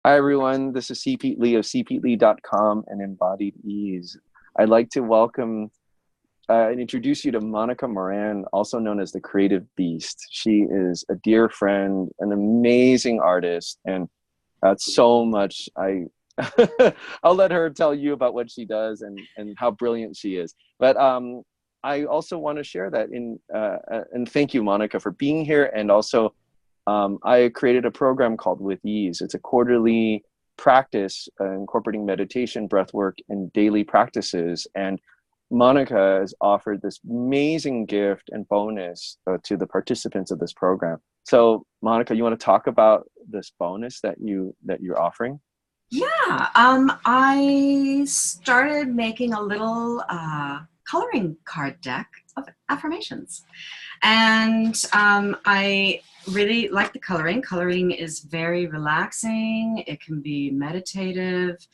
Hi, everyone. This is C. Pete Lee of cpetelee.com and Embodied Ease. I'd like to welcome and introduce you to Monica Moran, also known as the Creative Beast. She is a dear friend, an amazing artist, and so much. I'll let her tell you about what she does and how brilliant she is. But I also want to share that and thank you, Monica, for being here, and also I created a program called With Ease. It's a quarterly practice incorporating meditation, breath work, and daily practices. And Monica has offered this amazing gift and bonus to the participants of this program. So, Monica, you want to talk about this bonus that you're offering? Yeah, I started making a little coloring card deck of affirmations. And I really like the coloring. Coloring is very relaxing. It can be meditative.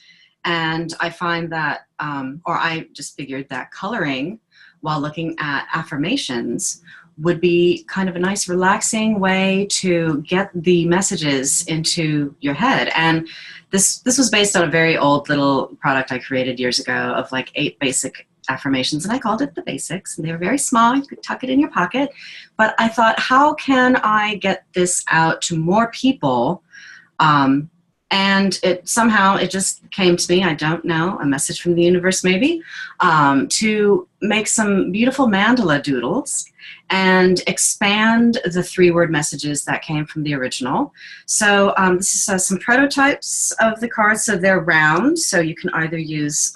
And I find that, or I just figured that coloring while looking at affirmations would be kind of a nice relaxing way to get the messages into your head. And this was based on a very old little product I created years ago of like 8 basic affirmations, and I called it the basics, and they were very small. You could tuck it in your pocket. But I thought, how can I get this out to more people? And it just came to me, I don't know, a message from the universe maybe, to make some beautiful mandala doodles and expand the 3-word messages that came from the original. So this is some prototypes of the cards. So they're round, so you can either use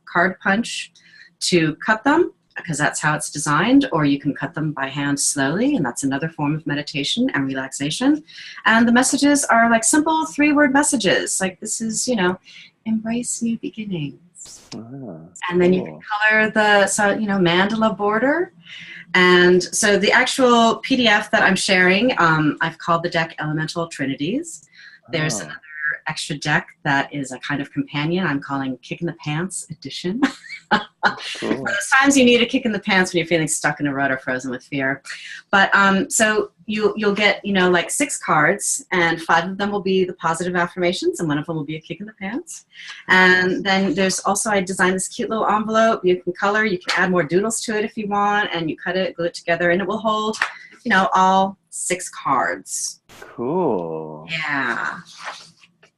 card punch to cut them, because that's how it's designed, or you can cut them by hand slowly, and that's another form of meditation and relaxation. And the messages are like simple 3-word messages, like this is, embrace new beginnings. And then you can color the, mandala border. And so the actual PDF that I'm sharing, I've called the deck Elemental Trinities. There's another extra deck that is a kind of companion I'm calling Kick in the Pants Edition. For those times you need a kick in the pants when you're feeling stuck in a rut or frozen with fear. But so you'll get like 6 cards, and 5 of them will be the positive affirmations, and 1 of them will be a kick in the pants. And then there's also, I designed this cute little envelope. You can color, you can add more doodles to it if you want, and you cut it, glue it together, and it will hold all 6 cards. Cool. Yeah.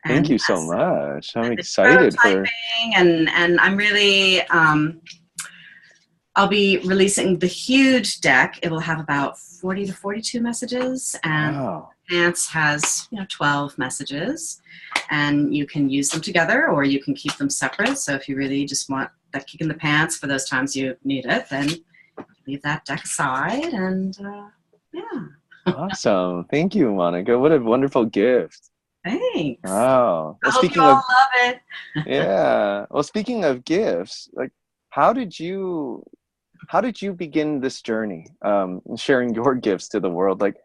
Thank you so much. I'm excited for and I'm really I'll be releasing the huge deck. It will have about 40 to 42 messages, and Pants has 12 messages, and you can use them together or you can keep them separate. So if you really just want that kick in the pants for those times you need it, then leave that deck aside. And yeah. Awesome. Thank you, Monica. What a wonderful gift. Thanks. Wow. I hope you all love it. Yeah. Well, speaking of gifts, like how did you begin this journey, sharing your gifts to the world? Like,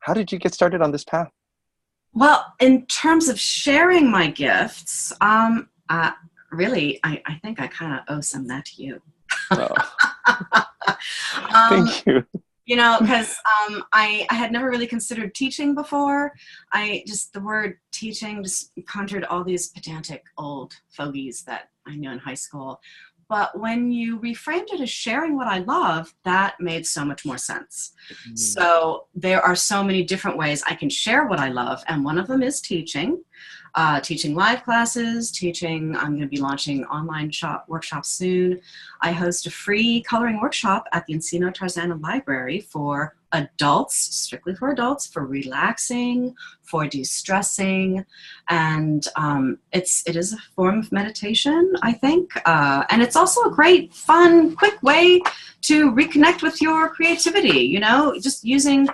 how did you get started on this path? Well, in terms of sharing my gifts, really, I think I kind of owe some of that to you. Thank you. Because I had never really considered teaching before. The word teaching just conjured all these pedantic old fogies that I knew in high school. But when you reframed it as sharing what I love, that made so much more sense. So there are so many different ways I can share what I love, and one of them is teaching. Teaching live classes, I'm going to be launching online workshops soon. I host a free coloring workshop at the Encino Tarzana Library for adults, strictly for adults, for relaxing, for de-stressing, and it is a form of meditation, I think, and it's also a great, fun, quick way to reconnect with your creativity, just using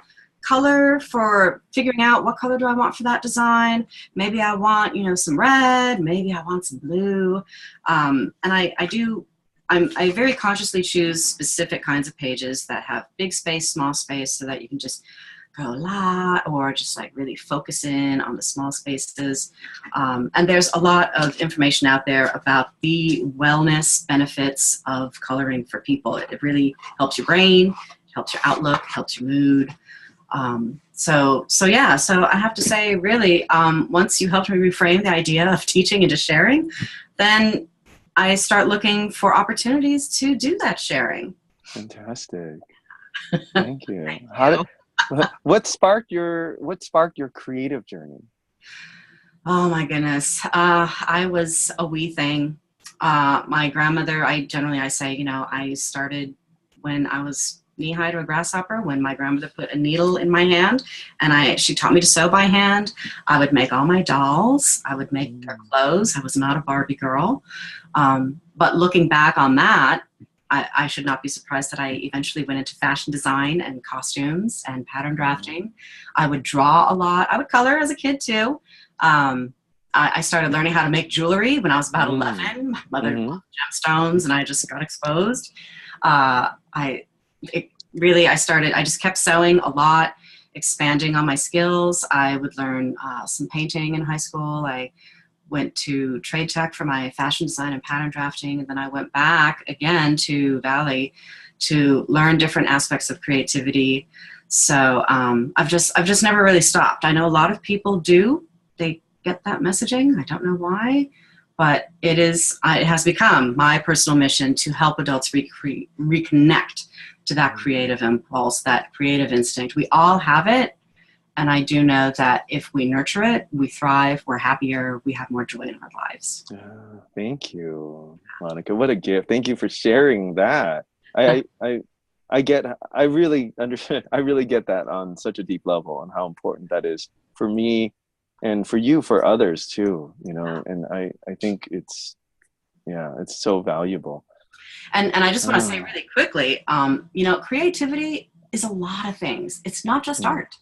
color for figuring out what color do I want for that design. Maybe I want, some red, maybe I want some blue. And I very consciously choose specific kinds of pages that have big space, small space, so that you can just go la, or just like really focus in on the small spaces. And there's a lot of information out there about the wellness benefits of coloring for people. It really helps your brain, helps your outlook, helps your mood. So yeah, so I have to say, really, once you helped me reframe the idea of teaching into sharing, then I start looking for opportunities to do that sharing. Fantastic. Thank you. Thank How did you. what sparked your creative journey? Oh my goodness. I was a wee thing. My grandmother, I say, I started when I was knee high to a grasshopper, when my grandmother put a needle in my hand and she taught me to sew by hand. I would make all my dolls. I would make their clothes. I was not a Barbie girl. But looking back on that, I should not be surprised that I eventually went into fashion design and costumes and pattern drafting. I would draw a lot. I would color as a kid too. I started learning how to make jewelry when I was about 11. My mother Mm-hmm. loved gemstones, and I just got exposed. I just kept sewing a lot, expanding on my skills. I would learn some painting in high school. I went to trade tech for my fashion design and pattern drafting, and then I went back again to Valley to learn different aspects of creativity. So I've just never really stopped. I know a lot of people do. They get that messaging. I don't know why, but it has become my personal mission to help adults reconnect to that creative impulse, that creative instinct. We all have it. And I do know that if we nurture it, we thrive, we're happier, we have more joy in our lives. Thank you, Monica. What a gift. Thank you for sharing that. I get, I really understand. I really get that on such a deep level and how important that is for me and for you, for others too, and I think it's so valuable. And I just want to say really quickly, creativity is a lot of things. It's not just art.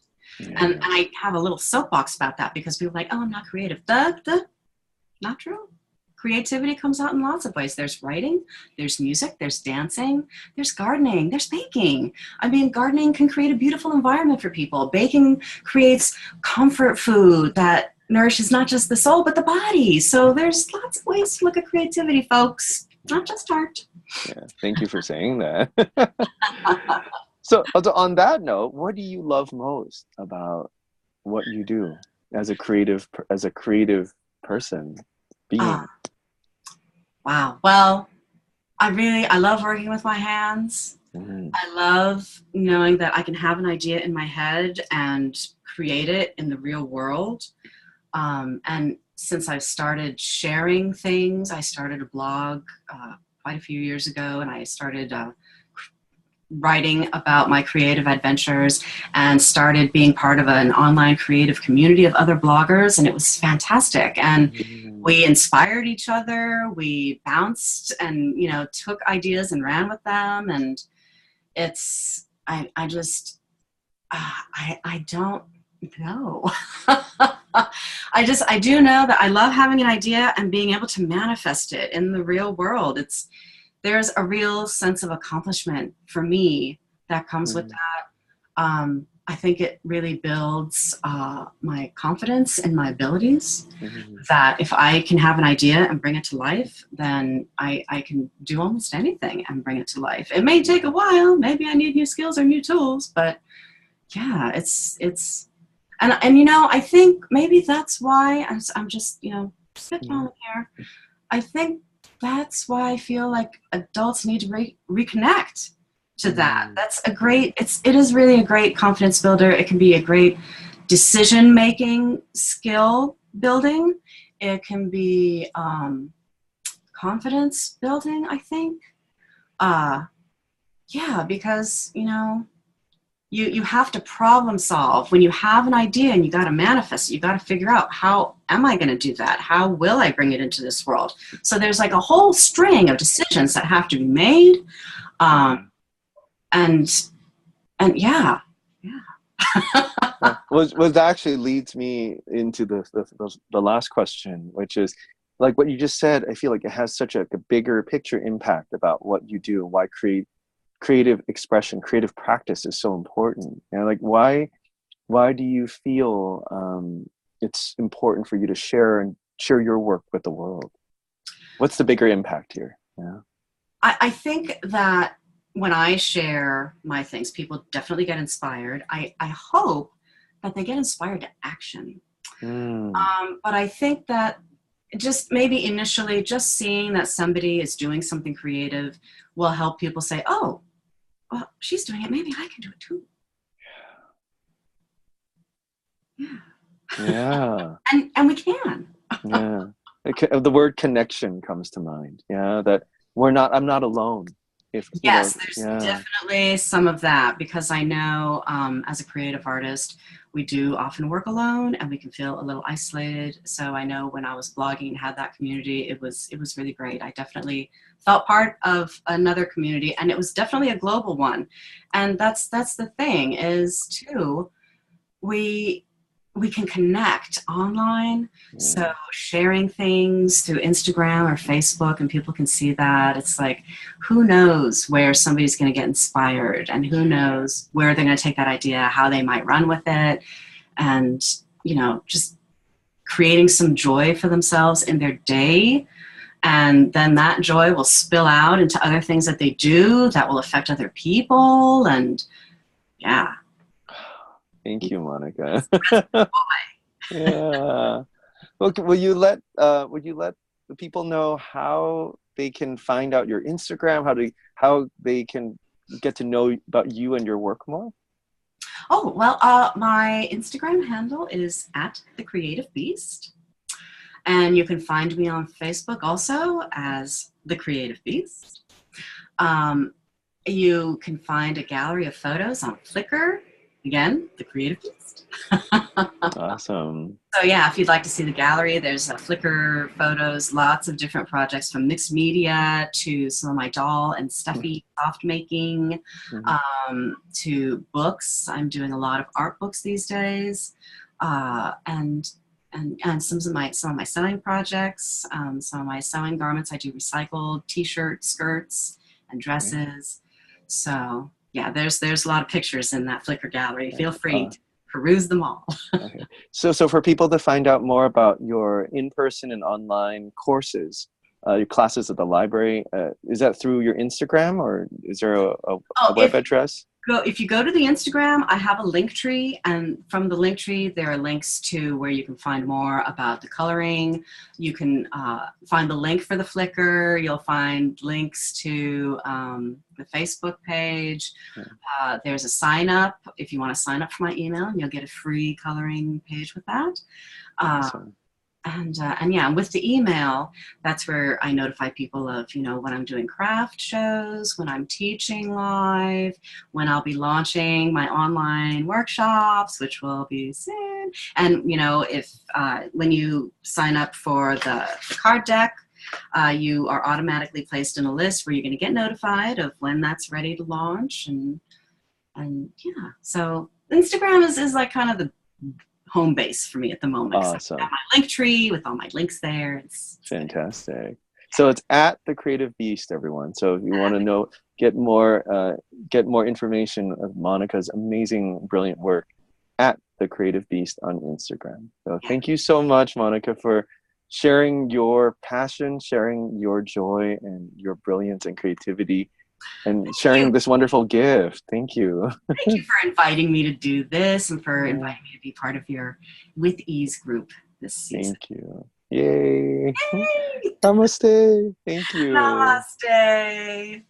And I have a little soapbox about that because people are like, oh, I'm not creative. Not true. Creativity comes out in lots of ways. There's writing, there's music, there's dancing, there's gardening, there's baking. I mean, gardening can create a beautiful environment for people. Baking creates comfort food that nourishes not just the soul, but the body. So there's lots of ways to look at creativity, folks, not just art. Yeah, thank you for saying that. So on that note, what do you love most about what you do as a creative person being? Wow. Well, I love working with my hands. Mm. I love knowing that I can have an idea in my head and create it in the real world. And since I've started sharing things, I started a blog quite a few years ago, and I started writing about my creative adventures and started being part of an online creative community of other bloggers, and it was fantastic. And we inspired each other, we bounced and took ideas and ran with them, and I don't know. I do know that I love having an idea and being able to manifest it in the real world. There's a real sense of accomplishment for me that comes with that. I think it really builds my confidence in my abilities, that if I can have an idea and bring it to life, then I can do almost anything and bring it to life. It may take a while. Maybe I need new skills or new tools, but yeah, and I think maybe that's why I'm just, spitballing here. I think that's why I feel like adults need to reconnect to that. That's it is really a great confidence builder. It can be a great decision-making skill building. It can be confidence building, I think. Because, you have to problem solve. When you have an idea and you got to manifest it, you got to figure out, how am I going to do that? How will I bring it into this world? So there's like a whole string of decisions that have to be made. And yeah. What actually leads me into the last question, which is like what you just said. I feel like it has such a bigger picture impact about what you do, why creative expression, creative practice is so important. Like why do you feel it's important for you to share your work with the world? What's the bigger impact here? I think that when I share my things, people definitely get inspired. I hope that they get inspired to action. Mm. But I think that just maybe initially just seeing that somebody is doing something creative will help people say, oh, well, she's doing it, maybe I can do it too. Yeah. Yeah. And we can. Yeah. The word connection comes to mind. Yeah. That I'm not alone. If, you know, Yes, there's yeah. definitely some of that, because I know as a creative artist, we do often work alone and we can feel a little isolated. So I know when I was blogging and had that community, it was really great. I definitely felt part of another community, and it was definitely a global one. And that's the thing is too, we can connect online. Yeah. So sharing things through Instagram or Facebook and people can see that, it's like, who knows where somebody's going to get inspired, and who knows where they're going to take that idea, how they might run with it, and, you know, just creating some joy for themselves in their day. And then that joy will spill out into other things that they do that will affect other people. And yeah. Thank you, Monica. Boy. Yeah. Okay, would you let the people know how they can find out your Instagram, how they can get to know about you and your work more? Oh, well, my Instagram handle is at The Creative Beast. And you can find me on Facebook also as The Creative Beast. You can find a gallery of photos on Flickr. Again, The Creative Beast. Awesome. So yeah, if you'd like to see the gallery, there's Flickr photos, lots of different projects from mixed media to some of my doll and stuffy soft making, to books. I'm doing a lot of art books these days, and some of my sewing projects, some of my sewing garments. I do recycled T-shirts, skirts, and dresses. So yeah, there's a lot of pictures in that Flickr gallery. Feel free to peruse them all. Okay. So for people to find out more about your in-person and online courses, your classes at the library, is that through your Instagram, or is there a web address? If you go to the Instagram, I have a link tree, and from the link tree, there are links to where you can find more about the coloring. You can find the link for the Flickr. You'll find links to the Facebook page. There's a sign up if you want to sign up for my email, and you'll get a free coloring page with that. Awesome. And yeah, with the email, that's where I notify people of, you know, when I'm doing craft shows, when I'm teaching live, when I'll be launching my online workshops, which will be soon. And, you know, if when you sign up for the card deck, you are automatically placed in a list where you're going to get notified of when that's ready to launch. And yeah, so Instagram is like kind of the home base for me at the moment. Awesome. I have my link tree with all my links there. It's fantastic. So it's at The Creative Beast, everyone. So if you want to get more information of Monica's amazing, brilliant work, at The Creative Beast on Instagram. So thank you so much, Monica, for sharing your passion, sharing your joy and your brilliance and creativity, and sharing this wonderful gift. Thank you. Thank you for inviting me to do this, and for inviting me to be part of your With Ease group this season. Thank you. Yay. Yay! Namaste. Thank you. Namaste.